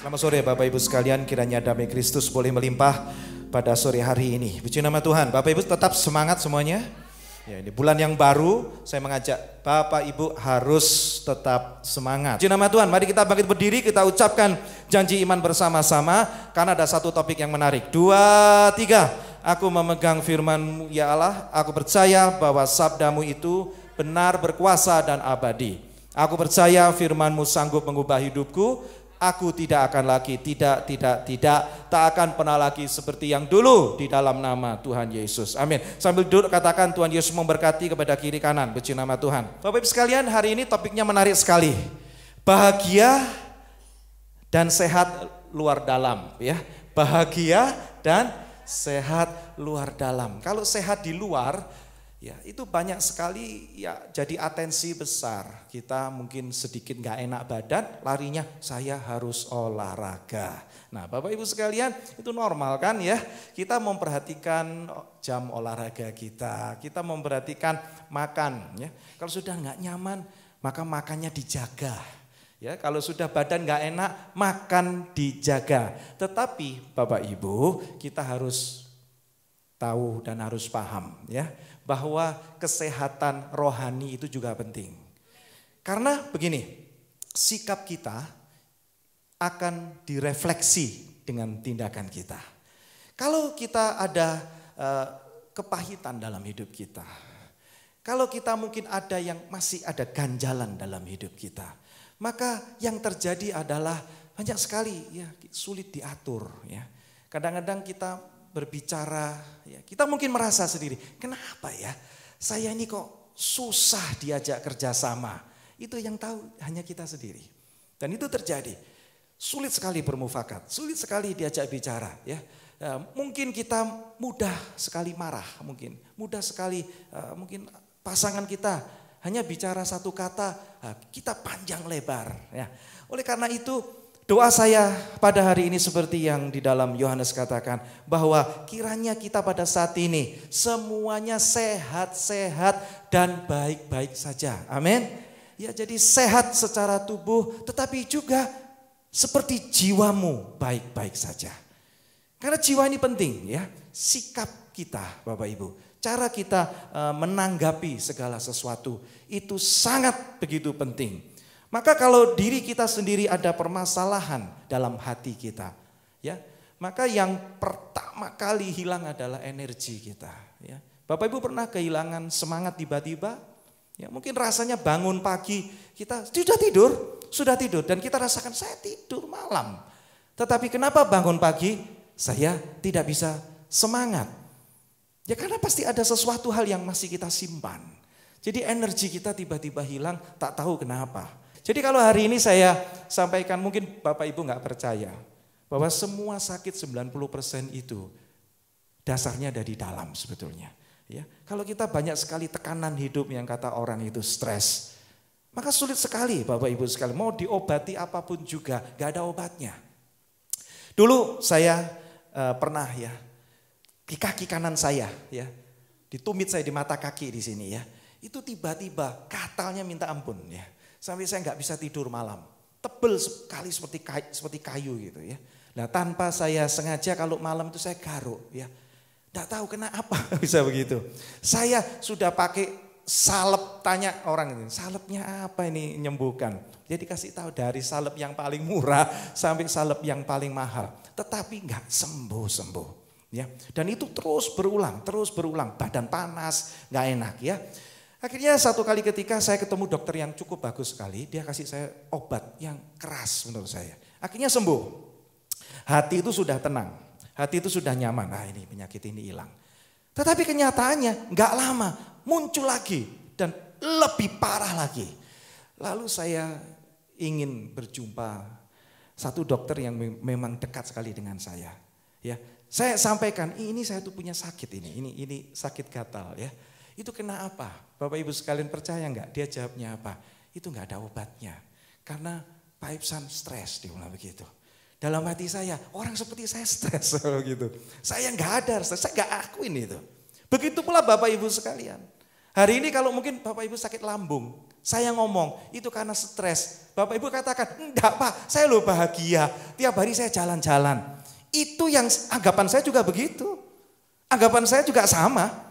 Selamat sore Bapak Ibu sekalian, kiranya damai Kristus boleh melimpah pada sore hari ini. Puji nama Tuhan. Bapak Ibu tetap semangat semuanya. Ya, ini bulan yang baru, saya mengajak Bapak Ibu harus tetap semangat. Puji nama Tuhan, mari kita bangkit berdiri, kita ucapkan janji iman bersama-sama. Karena ada satu topik yang menarik. 2, 3, aku memegang firman-Mu ya Allah, aku percaya bahwa sabdamu itu benar, berkuasa dan abadi. Aku percaya firman-Mu sanggup mengubah hidupku. Aku tidak akan lagi, tak akan pernah lagi seperti yang dulu di dalam nama Tuhan Yesus. Amin. Sambil duduk katakan Tuhan Yesus memberkati kepada kiri kanan. Puji nama Tuhan. Bapak Ibu sekalian, hari ini topiknya menarik sekali. Bahagia dan sehat luar dalam, ya. Bahagia dan sehat luar dalam. Kalau sehat di luar, ya itu banyak sekali ya jadi atensi besar. Kita mungkin sedikit gak enak badan, larinya saya harus olahraga. Nah Bapak Ibu sekalian, itu normal kan ya. Kita memperhatikan jam olahraga kita memperhatikan makan ya. Kalau sudah gak nyaman, maka makannya dijaga. Ya, kalau sudah badan gak enak, makan dijaga. Tetapi Bapak Ibu, kita harus tahu dan harus paham ya, bahwa kesehatan rohani itu juga penting. Karena begini, sikap kita akan direfleksi dengan tindakan kita. Kalau kita ada kepahitan dalam hidup kita, kalau kita mungkin ada yang masih ada ganjalan dalam hidup kita, maka yang terjadi adalah banyak sekali ya sulit diatur ya. Kadang-kadang kita berbicara, ya, kita mungkin merasa sendiri, kenapa ya saya ini kok susah diajak kerjasama. Itu yang tahu hanya kita sendiri. Dan itu terjadi, sulit sekali bermufakat, sulit sekali diajak bicara. Ya. Mungkin kita mudah sekali marah, mungkin mudah sekali mungkin pasangan kita hanya bicara satu kata, kita panjang lebar. Ya. Oleh karena itu, doa saya pada hari ini seperti yang di dalam Yohanes katakan, bahwa kiranya kita pada saat ini semuanya sehat-sehat dan baik-baik saja. Amin. Ya, jadi sehat secara tubuh, tetapi juga seperti jiwamu baik-baik saja. Karena jiwa ini penting ya, sikap kita Bapak Ibu, cara kita menanggapi segala sesuatu itu sangat begitu penting. Maka kalau diri kita sendiri ada permasalahan dalam hati kita, ya, maka yang pertama kali hilang adalah energi kita. Ya. Bapak Ibu pernah kehilangan semangat tiba-tiba? Ya, mungkin rasanya bangun pagi kita sudah tidur dan kita rasakan saya tidur malam. Tetapi kenapa bangun pagi saya tidak bisa semangat? Ya karena pasti ada sesuatu hal yang masih kita simpan. Jadi energi kita tiba-tiba hilang, tak tahu kenapa. Jadi kalau hari ini saya sampaikan, mungkin Bapak Ibu gak percaya bahwa semua sakit 90% itu dasarnya dari dalam sebetulnya. Ya, kalau kita banyak sekali tekanan hidup yang kata orang itu stres, maka sulit sekali Bapak Ibu sekalian, mau diobati apapun juga gak ada obatnya. Dulu saya pernah ya, di kaki kanan saya ya, di tumit saya, di mata kaki di sini ya, itu tiba-tiba katalnya minta ampun ya. Sampai saya nggak bisa tidur malam, tebel sekali seperti kayu gitu ya. Nah tanpa saya sengaja kalau malam itu saya garuk ya, nggak tahu kenapa bisa begitu. Saya sudah pakai salep, tanya orang ini, salepnya apa ini nyembuhkan? Jadi kasih tahu dari salep yang paling murah sampai salep yang paling mahal, tetapi nggak sembuh-sembuh ya. Dan itu terus berulang, badan panas, nggak enak ya. Akhirnya satu kali ketika saya ketemu dokter yang cukup bagus sekali, dia kasih saya obat yang keras menurut saya. Akhirnya sembuh. Hati itu sudah tenang, hati itu sudah nyaman, nah ini penyakit ini hilang. Tetapi kenyataannya gak lama muncul lagi dan lebih parah lagi. Lalu saya ingin berjumpa satu dokter yang memang dekat sekali dengan saya. Ya, saya sampaikan, ini saya tuh punya sakit ini sakit gatal ya. Itu kena apa? Bapak Ibu sekalian percaya enggak? Dia jawabnya apa? Itu enggak ada obatnya. Karena Pak Ibsan stres, dia bilang begitu. Dalam hati saya, orang seperti saya stres gitu. Saya enggak ada, saya enggak akuin itu. Begitu pula Bapak Ibu sekalian. Hari ini kalau mungkin Bapak Ibu sakit lambung, Saya ngomong, itu karena stres. Bapak Ibu katakan, enggak Pak, saya loh bahagia. Tiap hari saya jalan-jalan. Itu yang anggapan saya juga begitu. Anggapan saya juga sama.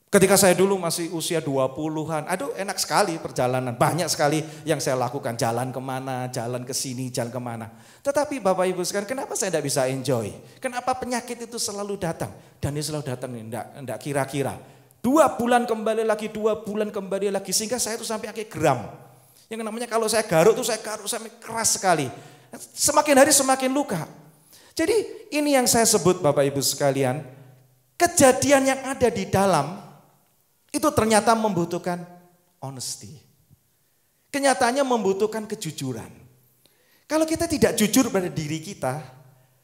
Ketika saya dulu masih usia 20-an, aduh enak sekali perjalanan. Banyak sekali yang saya lakukan, jalan kemana, jalan ke sini, jalan kemana. Tetapi Bapak Ibu sekalian, kenapa saya tidak bisa enjoy? Kenapa penyakit itu selalu datang? Dan ini selalu datang, enggak kira-kira. 2 bulan kembali lagi, 2 bulan kembali lagi. Sehingga saya itu sampai akhirnya geram. Yang namanya kalau saya garuk itu saya garuk sampai keras sekali. Semakin hari semakin luka. Jadi ini yang saya sebut Bapak Ibu sekalian, kejadian yang ada di dalam itu ternyata membutuhkan honesty. Kenyataannya membutuhkan kejujuran. Kalau kita tidak jujur pada diri kita,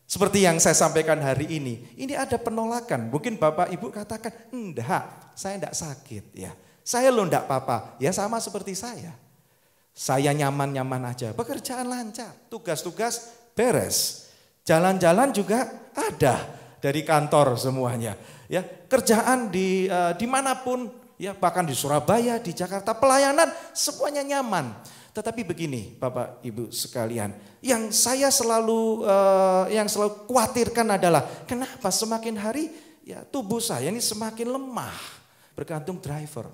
seperti yang saya sampaikan hari ini ada penolakan. Mungkin Bapak Ibu katakan, enggak, saya enggak sakit ya. Saya loh enggak apa-apa, ya sama seperti saya. Saya nyaman-nyaman aja, pekerjaan lancar, tugas-tugas beres. Jalan-jalan juga ada dari kantor semuanya. Ya, kerjaan di manapun, ya bahkan di Surabaya, di Jakarta, pelayanan semuanya nyaman. Tetapi begini, Bapak Ibu sekalian, yang selalu khawatirkan adalah kenapa semakin hari ya tubuh saya ini semakin lemah, bergantung driver.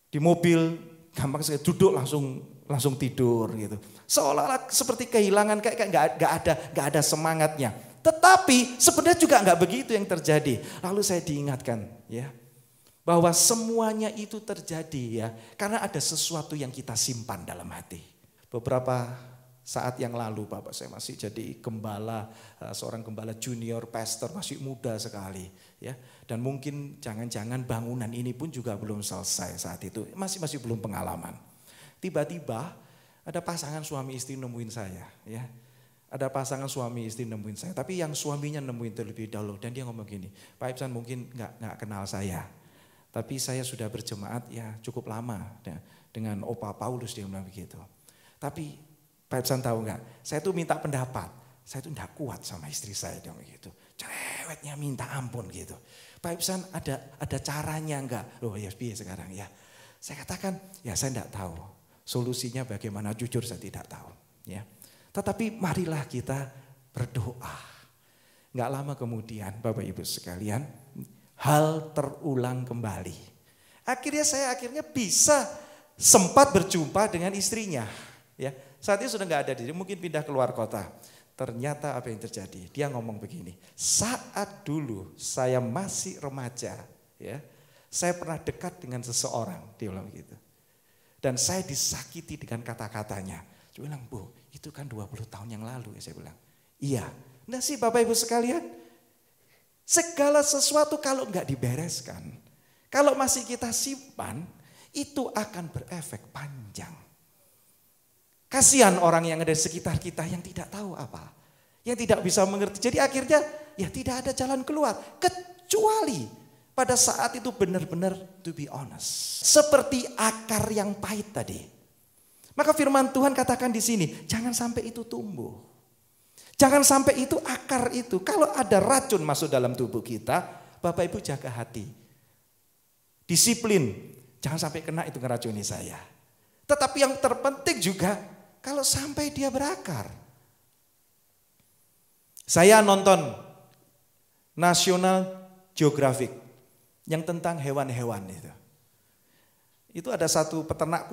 Di mobil gampang sekali duduk langsung tidur gitu. Seolah-olah seperti kehilangan kayak nggak ada semangatnya. Tetapi sebenarnya juga enggak begitu yang terjadi. Lalu saya diingatkan ya, bahwa semuanya itu terjadi ya, karena ada sesuatu yang kita simpan dalam hati. Beberapa saat yang lalu Bapak, saya masih jadi gembala, seorang gembala junior pastor, masih muda sekali ya. Dan mungkin jangan-jangan bangunan ini pun juga belum selesai saat itu, masih belum pengalaman. Tiba-tiba ada pasangan suami istri nemuin saya ya. Ada pasangan suami istri nemuin saya, tapi yang suaminya nemuin terlebih dahulu dan dia ngomong gini, Pak Ibsan mungkin nggak kenal saya, tapi saya sudah berjemaat ya cukup lama dengan Opa Paulus, dia bilang begitu. Tapi Pak Ibsan tahu nggak, saya tuh minta pendapat, saya tuh nggak kuat sama istri saya, dia begitu, cerewetnya minta ampun gitu. Pak Ibsan ada caranya nggak? Loh ya biar sekarang ya. Saya katakan ya saya nggak tahu, solusinya bagaimana, jujur saya tidak tahu ya. Tetapi marilah kita berdoa. Nggak lama kemudian Bapak Ibu sekalian, hal terulang kembali. Saya akhirnya bisa sempat berjumpa dengan istrinya. Ya, saat itu sudah nggak ada diri, mungkin pindah keluar kota. Ternyata apa yang terjadi? Dia ngomong begini, saat dulu saya masih remaja, ya, saya pernah dekat dengan seseorang, dia bilang begitu. Dan saya disakiti dengan kata-katanya. Dia bilang, Bu, itu kan 20 tahun yang lalu ya, saya bilang. Iya, nah sih Bapak Ibu sekalian, segala sesuatu kalau enggak dibereskan, kalau masih kita simpan, itu akan berefek panjang. Kasihan orang yang ada di sekitar kita yang tidak tahu apa, yang tidak bisa mengerti. Jadi akhirnya ya tidak ada jalan keluar, kecuali pada saat itu benar-benar to be honest. Seperti akar yang pahit tadi. Maka firman Tuhan katakan di sini, jangan sampai itu tumbuh. Jangan sampai itu akar itu. Kalau ada racun masuk dalam tubuh kita, Bapak Ibu jaga hati. Disiplin, jangan sampai kena itu ngeracuni saya. Tetapi yang terpenting juga, kalau sampai dia berakar. Saya nonton National Geographic yang tentang hewan-hewan itu. Itu ada satu peternak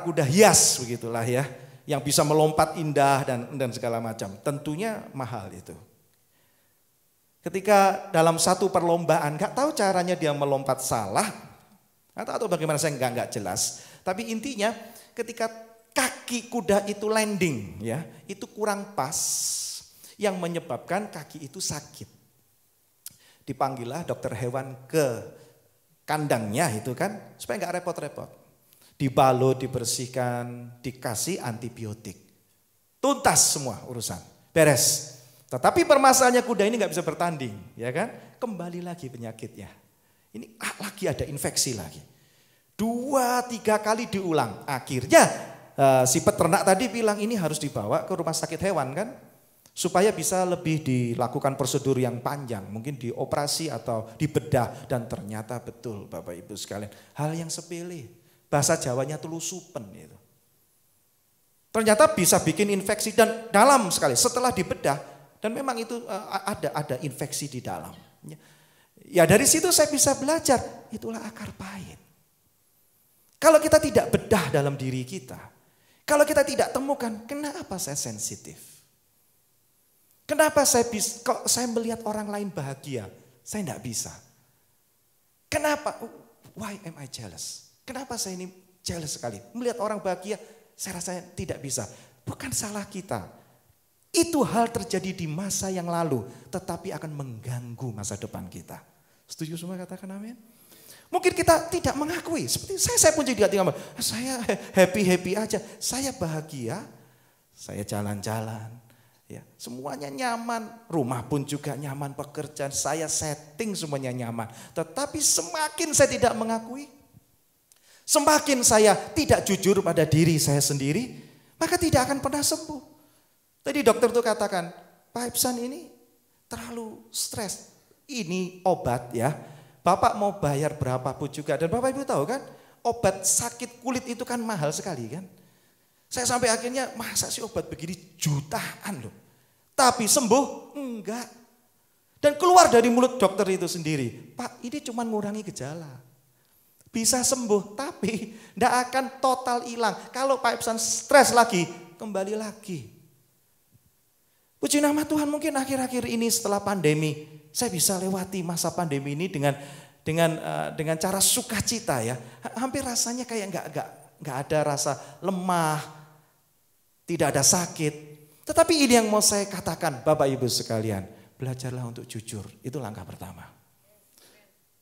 kuda hias begitulah ya, yang bisa melompat indah dan segala macam. Tentunya mahal itu. Ketika dalam satu perlombaan, nggak tahu caranya dia melompat salah, atau bagaimana saya nggak jelas. Tapi intinya ketika kaki kuda itu landing, ya, itu kurang pas, yang menyebabkan kaki itu sakit. Dipanggillah dokter hewan ke kandangnya itu kan, supaya nggak repot-repot. Dibalut, dibersihkan, dikasih antibiotik. Tuntas semua urusan, beres. Tetapi permasalahannya kuda ini nggak bisa bertanding, ya kan? Kembali lagi penyakitnya. Ini lagi ada infeksi lagi. 2-3 kali diulang. Akhirnya si peternak tadi bilang ini harus dibawa ke rumah sakit hewan kan? supaya bisa lebih dilakukan prosedur yang panjang, mungkin dioperasi atau dibedah, dan ternyata betul Bapak Ibu sekalian, hal yang sepele, bahasa Jawanya telusupen itu. Ternyata bisa bikin infeksi dan dalam sekali setelah dibedah, dan memang itu ada infeksi di dalam. Ya dari situ saya bisa belajar, itulah akar pahit. Kalau kita tidak bedah dalam diri kita, kalau kita tidak temukan, kenapa saya sensitif? Kenapa kok saya melihat orang lain bahagia, saya tidak bisa? Kenapa? Why am I jealous? Kenapa saya ini jealous sekali? Melihat orang bahagia, saya rasanya tidak bisa. Bukan salah kita. Itu hal terjadi di masa yang lalu, tetapi akan mengganggu masa depan kita. Setuju semua, katakan amin? Mungkin kita tidak mengakui, seperti saya pun juga tidak, saya happy aja, saya bahagia, saya jalan-jalan. Ya, semuanya nyaman, rumah pun juga nyaman, pekerjaan saya setting semuanya nyaman. Tetapi semakin saya tidak mengakui, semakin saya tidak jujur pada diri saya sendiri, maka tidak akan pernah sembuh. Tadi dokter tuh katakan, Pak Ibsan ini terlalu stres, ini obat ya. Bapak mau bayar berapapun juga, dan Bapak Ibu tahu kan, obat sakit kulit itu kan mahal sekali kan. Saya sampai akhirnya, masa sih obat begini jutaan loh. Tapi sembuh? Enggak. Dan keluar dari mulut dokter itu sendiri, Pak ini cuma ngurangi gejala. Bisa sembuh, tapi enggak akan total hilang. Kalau Pak Ibsan stres lagi, kembali lagi. Puji nama Tuhan, mungkin akhir-akhir ini setelah pandemi, saya bisa lewati masa pandemi ini dengan cara sukacita ya. Hampir rasanya kayak enggak ada rasa lemah, tidak ada sakit. Tetapi ini yang mau saya katakan Bapak Ibu sekalian, belajarlah untuk jujur, itu langkah pertama.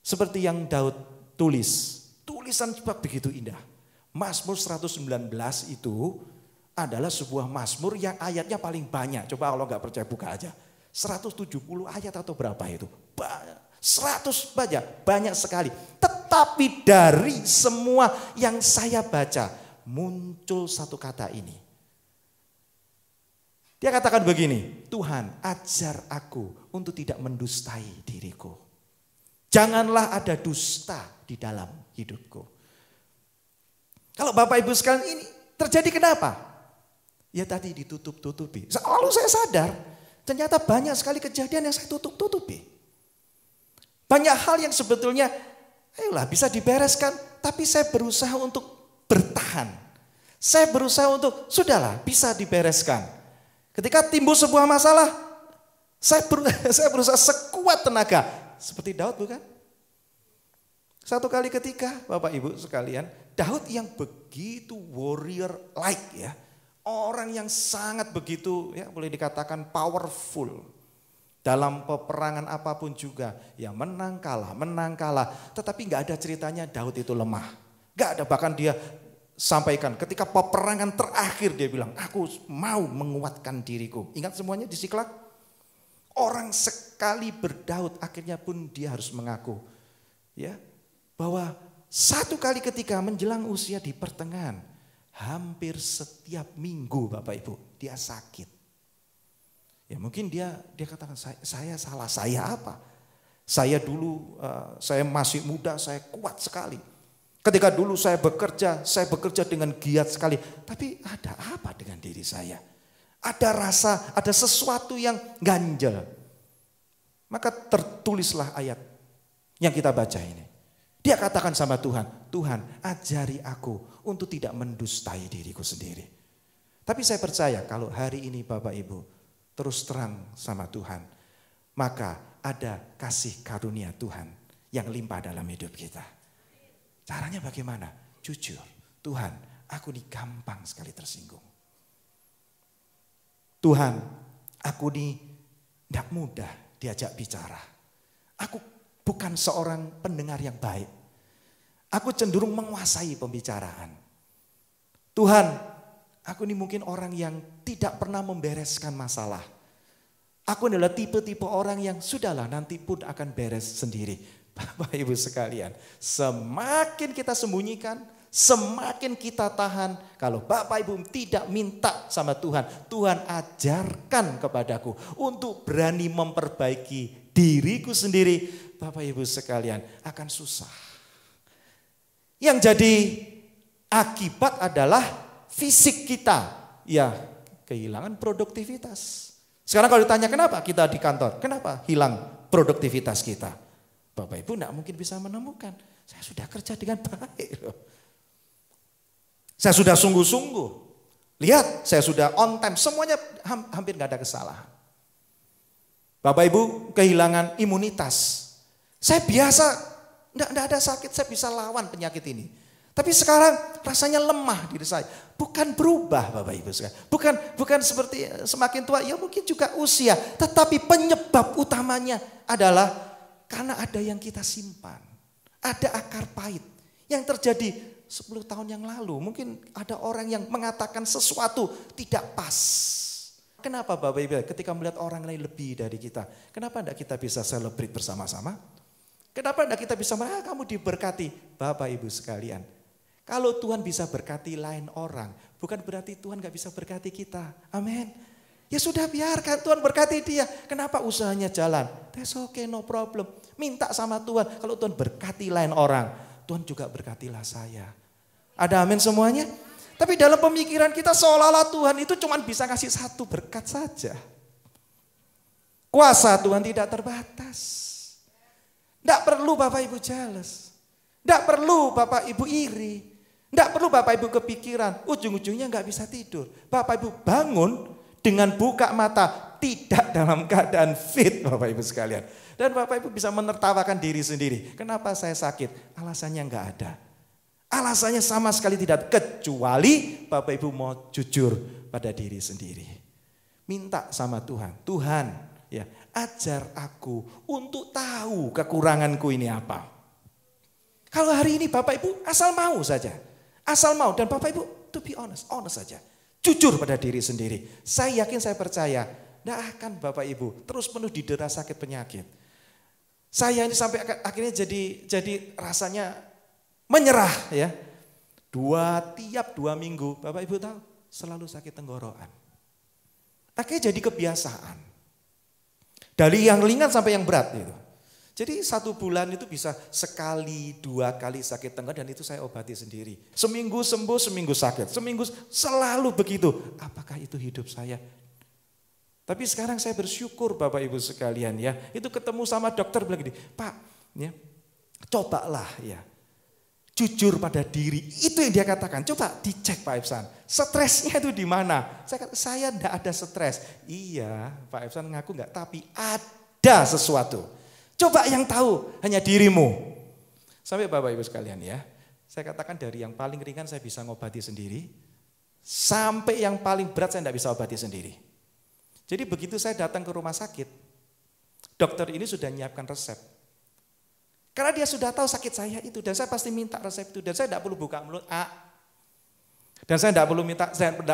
Seperti yang Daud tulis, tulisan begitu indah. Mazmur 119 itu adalah sebuah mazmur yang ayatnya paling banyak. Coba kalau nggak percaya buka aja. 170 ayat atau berapa itu? 100 banyak sekali. Tetapi dari semua yang saya baca, muncul satu kata ini. Dia katakan begini, Tuhan ajar aku untuk tidak mendustai diriku. Janganlah ada dusta di dalam hidupku. Kalau Bapak Ibu sekalian ini terjadi kenapa? Ya tadi ditutup-tutupi. Lalu saya sadar, ternyata banyak sekali kejadian yang saya tutup-tutupi. Banyak hal yang sebetulnya, ayolah bisa dibereskan, tapi saya berusaha untuk bertahan. Saya berusaha untuk, sudahlah bisa dibereskan. Ketika timbul sebuah masalah, saya berusaha sekuat tenaga. Seperti Daud bukan? Satu kali ketika Bapak Ibu sekalian, Daud yang begitu warrior like ya. Orang yang sangat begitu ya boleh dikatakan powerful. Dalam peperangan apapun juga. Ya menang kalah. Tetapi gak ada ceritanya Daud itu lemah. Gak ada, bahkan dia sampaikan ketika peperangan terakhir dia bilang, aku mau menguatkan diriku. Ingat semuanya di Siklag? Orang sekali berdaud akhirnya pun dia harus mengaku ya bahwa satu kali ketika menjelang usia di pertengahan, hampir setiap minggu Bapak Ibu dia sakit. Ya mungkin dia katakan saya salah, saya apa? Saya dulu saya masih muda, saya kuat sekali. Ketika dulu saya bekerja dengan giat sekali. Tapi ada apa dengan diri saya? Ada rasa, ada sesuatu yang ganjel. Maka tertulislah ayat yang kita baca ini. Dia katakan sama Tuhan, Tuhan ajari aku untuk tidak mendustai diriku sendiri. Tapi saya percaya kalau hari ini Bapak Ibu terus terang sama Tuhan, maka ada kasih karunia Tuhan yang limpah dalam hidup kita. Caranya bagaimana? Jujur. Tuhan, aku ini gampang sekali tersinggung. Tuhan, aku ini tidak mudah diajak bicara. Aku bukan seorang pendengar yang baik. Aku cenderung menguasai pembicaraan. Tuhan, aku ini mungkin orang yang tidak pernah membereskan masalah. Aku adalah tipe-tipe orang yang sudahlah nanti pun akan beres sendiri. Bapak Ibu sekalian, semakin kita sembunyikan, semakin kita tahan. Kalau Bapak Ibu tidak minta sama Tuhan, Tuhan ajarkan kepadaku untuk berani memperbaiki diriku sendiri. Bapak Ibu sekalian, akan susah. Yang jadi akibat adalah fisik kita. Ya, kehilangan produktivitas. Sekarang kalau ditanya kenapa kita di kantor, kenapa hilang produktivitas kita? Bapak Ibu tidak mungkin bisa menemukan. Saya sudah kerja dengan baik loh. Saya sudah sungguh-sungguh. Lihat, saya sudah on time. Semuanya hampir gak ada kesalahan. Bapak Ibu kehilangan imunitas. Saya biasa, tidak ada sakit, saya bisa lawan penyakit ini. Tapi sekarang rasanya lemah diri saya. Bukan berubah Bapak Ibu sekalian. Bukan seperti semakin tua, ya mungkin juga usia. Tetapi penyebab utamanya adalah karena ada yang kita simpan. Ada akar pahit yang terjadi 10 tahun yang lalu. Mungkin ada orang yang mengatakan sesuatu tidak pas. Kenapa Bapak Ibu ketika melihat orang lain lebih dari kita? Kenapa tidak kita bisa celebrate bersama-sama? Kenapa tidak kita bisa, kamu diberkati. Bapak Ibu sekalian, kalau Tuhan bisa berkati lain orang, bukan berarti Tuhan gak bisa berkati kita. Amin. Ya sudah biarkan Tuhan berkati dia. Kenapa usahanya jalan? That's okay, no problem. Minta sama Tuhan. Kalau Tuhan berkati lain orang, Tuhan juga berkatilah saya. Ada amin semuanya? Tapi dalam pemikiran kita seolah-olah Tuhan itu cuma bisa kasih satu berkat saja. Kuasa Tuhan tidak terbatas. Tidak perlu Bapak Ibu jealous. Tidak perlu Bapak Ibu iri. Tidak perlu Bapak Ibu kepikiran. Ujung-ujungnya gak bisa tidur. Bapak Ibu bangun dengan buka mata, tidak dalam keadaan fit Bapak Ibu sekalian. Dan Bapak Ibu bisa menertawakan diri sendiri. Kenapa saya sakit? Alasannya enggak ada. Alasannya sama sekali tidak. Kecuali Bapak Ibu mau jujur pada diri sendiri. Minta sama Tuhan. Tuhan, ya, ajar aku untuk tahu kekuranganku ini apa. Kalau hari ini Bapak Ibu asal mau saja. Asal mau. Dan Bapak Ibu, to be honest saja. Jujur pada diri sendiri. Saya yakin, saya percaya. Tidak akan Bapak Ibu terus penuh didera sakit penyakit. Saya ini sampai akhirnya jadi rasanya menyerah ya. Tiap 2 minggu Bapak Ibu tahu selalu sakit tenggorokan. Akhirnya jadi kebiasaan. Dari yang ringan sampai yang berat gitu. Jadi 1 bulan itu bisa sekali, 2 kali sakit tenggorokan dan itu saya obati sendiri. Seminggu sembuh, seminggu sakit. Seminggu selalu begitu. Apakah itu hidup saya? Tapi sekarang saya bersyukur Bapak Ibu sekalian ya. Itu ketemu sama dokter bilang gini, Pak ya, cobalah ya. Jujur pada diri. Itu yang dia katakan. Coba dicek Pak Epsan. Stresnya itu di mana? Saya enggak ada stres. Iya Pak Epsan ngaku enggak. Tapi ada sesuatu. Coba yang tahu hanya dirimu. Sampai Bapak Ibu sekalian ya. Saya katakan dari yang paling ringan saya bisa ngobati sendiri. Sampai yang paling berat saya tidak bisa obati sendiri. Jadi begitu saya datang ke rumah sakit. Dokter ini sudah menyiapkan resep. Karena dia sudah tahu sakit saya itu. Dan saya pasti minta resep itu. Dan saya tidak perlu buka mulut. Dan saya tidak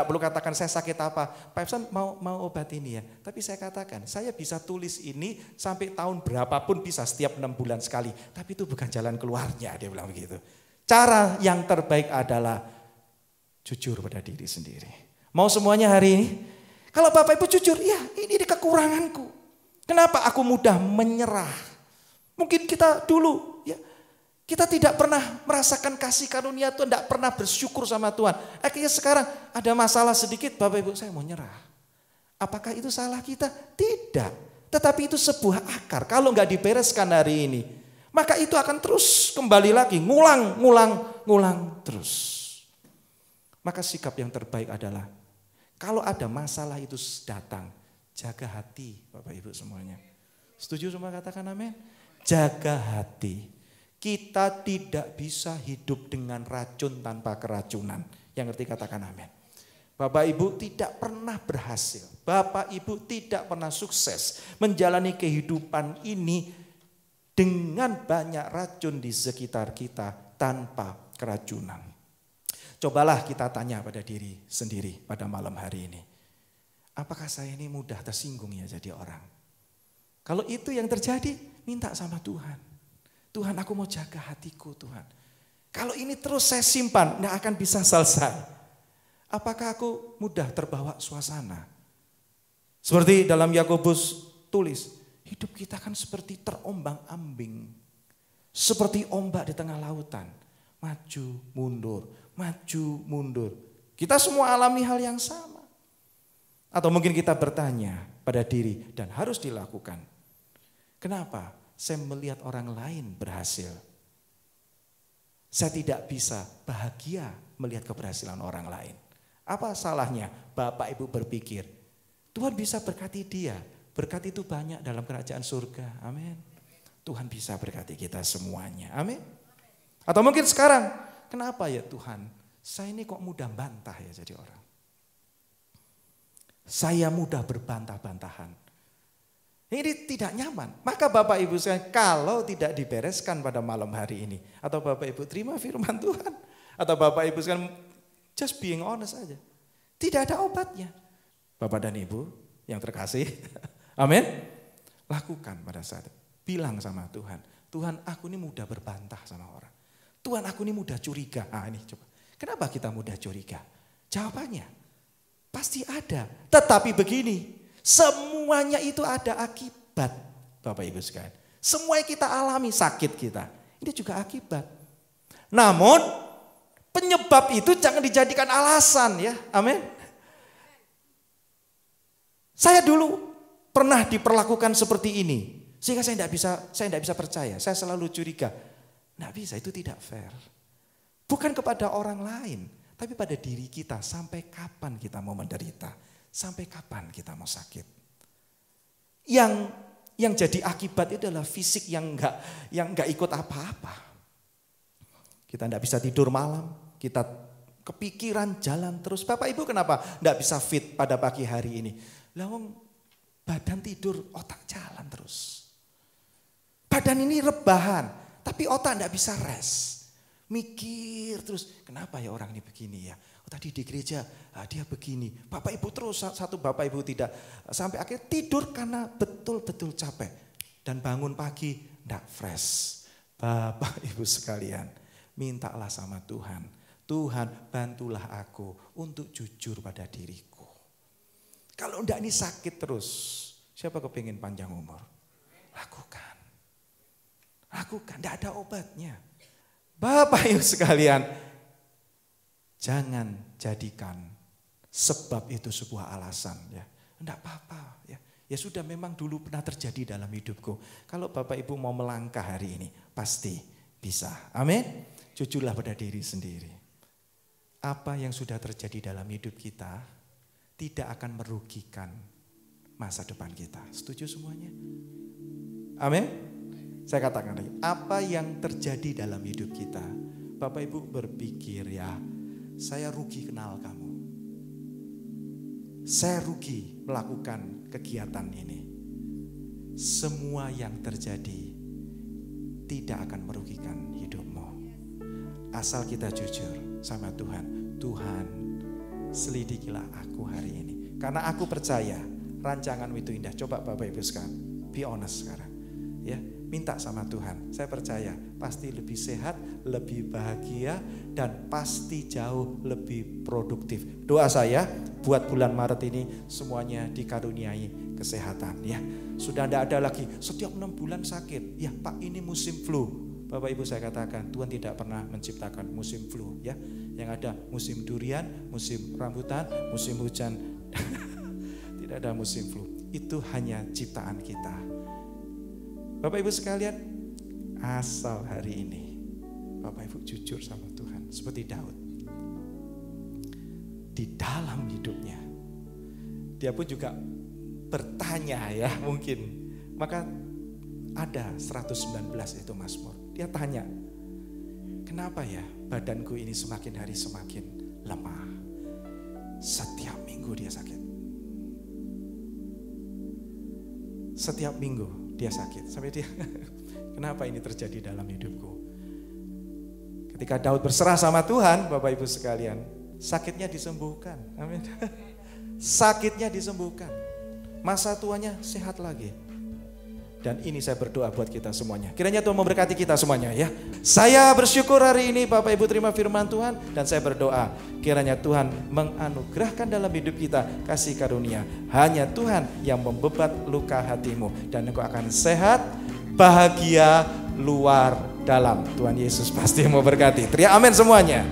perlu katakan saya sakit apa. Pak Epson mau obat ini ya. Tapi saya katakan, saya bisa tulis ini sampai tahun berapapun bisa setiap 6 bulan sekali. Tapi itu bukan jalan keluarnya, dia bilang begitu. Cara yang terbaik adalah jujur pada diri sendiri. Mau semuanya hari ini? Kalau Bapak Ibu jujur, ya ini kekuranganku. Kenapa aku mudah menyerah? Mungkin kita dulu ya. Kita tidak pernah merasakan kasih karunia Tuhan, tidak pernah bersyukur sama Tuhan. Akhirnya sekarang ada masalah sedikit, Bapak Ibu saya mau nyerah. Apakah itu salah kita? Tidak. Tetapi itu sebuah akar. Kalau nggak dibereskan hari ini, maka itu akan terus kembali lagi, ngulang terus. Maka sikap yang terbaik adalah, kalau ada masalah itu datang, jaga hati Bapak Ibu semuanya. Setuju semua katakan amin? Jaga hati. Kita tidak bisa hidup dengan racun tanpa keracunan. Yang ngerti katakan amin. Bapak Ibu tidak pernah berhasil. Bapak Ibu tidak pernah sukses menjalani kehidupan ini dengan banyak racun di sekitar kita tanpa keracunan. Cobalah kita tanya pada diri sendiri pada malam hari ini. Apakah saya ini mudah tersinggung ya jadi orang? Kalau itu yang terjadi, minta sama Tuhan. Tuhan, aku mau jaga hatiku Tuhan. Kalau ini terus saya simpan, nggak akan bisa selesai. Apakah aku mudah terbawa suasana? Seperti dalam Yakobus tulis, hidup kita kan seperti terombang-ambing. Seperti ombak di tengah lautan. Maju, mundur, maju, mundur. Kita semua alami hal yang sama. Atau mungkin kita bertanya pada diri dan harus dilakukan. Kenapa saya melihat orang lain berhasil? Saya tidak bisa bahagia melihat keberhasilan orang lain. Apa salahnya Bapak Ibu berpikir, Tuhan bisa berkati dia. Berkat itu banyak dalam kerajaan surga. Amin. Tuhan bisa berkati kita semuanya. Amin. Atau mungkin sekarang, kenapa ya Tuhan, saya ini kok mudah bantah ya jadi orang. Saya mudah berbantah-bantahan. Ini tidak nyaman. Maka Bapak Ibu sekalian, kalau tidak dibereskan pada malam hari ini, atau Bapak Ibu terima firman Tuhan, atau Bapak Ibu sekalian just being honest aja, tidak ada obatnya. Bapak dan Ibu yang terkasih, amin. Lakukan pada saat itu. Bilang sama Tuhan, Tuhan aku ini mudah berbantah sama orang. Tuhan aku ini mudah curiga. Ini coba. Kenapa kita mudah curiga? Jawabannya pasti ada. Tetapi begini. Semuanya itu ada akibat, Bapak Ibu sekalian. Semua yang kita alami, sakit kita, ini juga akibat. Namun penyebab itu jangan dijadikan alasan ya, amin. Saya dulu pernah diperlakukan seperti ini, sehingga saya tidak bisa percaya. Saya selalu curiga, nggak bisa, itu tidak fair. Bukan kepada orang lain, tapi pada diri kita. Sampai kapan kita mau menderita? Sampai kapan kita mau sakit? Yang jadi akibat itu adalah fisik yang enggak ikut apa-apa. Kita enggak bisa tidur malam, kita kepikiran jalan terus. Bapak Ibu kenapa enggak bisa fit pada pagi hari ini? Lah wong badan tidur, otak jalan terus. Badan ini rebahan, tapi otak enggak bisa rest. Mikir terus, kenapa ya orang ini begini ya? Oh, tadi di gereja dia begini. Bapak Ibu terus, satu Bapak Ibu tidak. Sampai akhirnya tidur karena betul-betul capek. Dan bangun pagi enggak fresh. Bapak Ibu sekalian, mintalah sama Tuhan. Tuhan bantulah aku untuk jujur pada diriku. Kalau enggak ini sakit terus. Siapa kepingin panjang umur? Lakukan. Lakukan, enggak ada obatnya. Bapak Ibu sekalian, jangan jadikan sebab itu sebuah alasan ya. Enggak apa-apa ya. Ya sudah memang dulu pernah terjadi dalam hidupku. Kalau Bapak Ibu mau melangkah hari ini, pasti bisa. Amin. Jujurlah pada diri sendiri. Apa yang sudah terjadi dalam hidup kita tidak akan merugikan masa depan kita. Setuju semuanya? Amin. Saya katakan lagi, apa yang terjadi dalam hidup kita, Bapak Ibu berpikir ya, saya rugi kenal kamu. Saya rugi melakukan kegiatan ini. Semua yang terjadi tidak akan merugikan hidupmu. Asal kita jujur sama Tuhan. Tuhan, selidikilah aku hari ini. Karena aku percaya rancanganmu itu indah. Coba Bapak Ibu sekarang, be honest sekarang. Ya, minta sama Tuhan. Saya percaya pasti lebih sehat, lebih bahagia, dan pasti jauh lebih produktif. Doa saya buat bulan Maret ini semuanya dikaruniai kesehatan ya. Sudah tidak ada lagi setiap 6 bulan sakit. Ya Pak, ini musim flu. Bapak Ibu saya katakan Tuhan tidak pernah menciptakan musim flu ya. Yang ada musim durian, musim rambutan, musim hujan. Tidak ada musim flu. Itu hanya ciptaan kita. Bapak Ibu sekalian, asal hari ini Bapak Ibu jujur sama Tuhan seperti Daud. Di dalam hidupnya dia pun juga bertanya ya mungkin. Maka ada 119 itu Mazmur. Dia tanya, kenapa ya badanku ini semakin hari semakin lemah. Setiap minggu dia sakit. Setiap minggu dia sakit. Sampai dia, kenapa ini terjadi dalam hidupku? Ketika Daud berserah sama Tuhan, Bapak Ibu sekalian, sakitnya disembuhkan. Amin. Sakitnya disembuhkan. Masa tuanya sehat lagi. Dan ini saya berdoa buat kita semuanya. Kiranya Tuhan memberkati kita semuanya ya. Saya bersyukur hari ini Bapak Ibu terima firman Tuhan. Dan saya berdoa kiranya Tuhan menganugerahkan dalam hidup kita kasih karunia. Hanya Tuhan yang membebat luka hatimu. Dan engkau akan sehat, bahagia, luar dalam. Tuhan Yesus pasti memberkati. Teriak amin semuanya.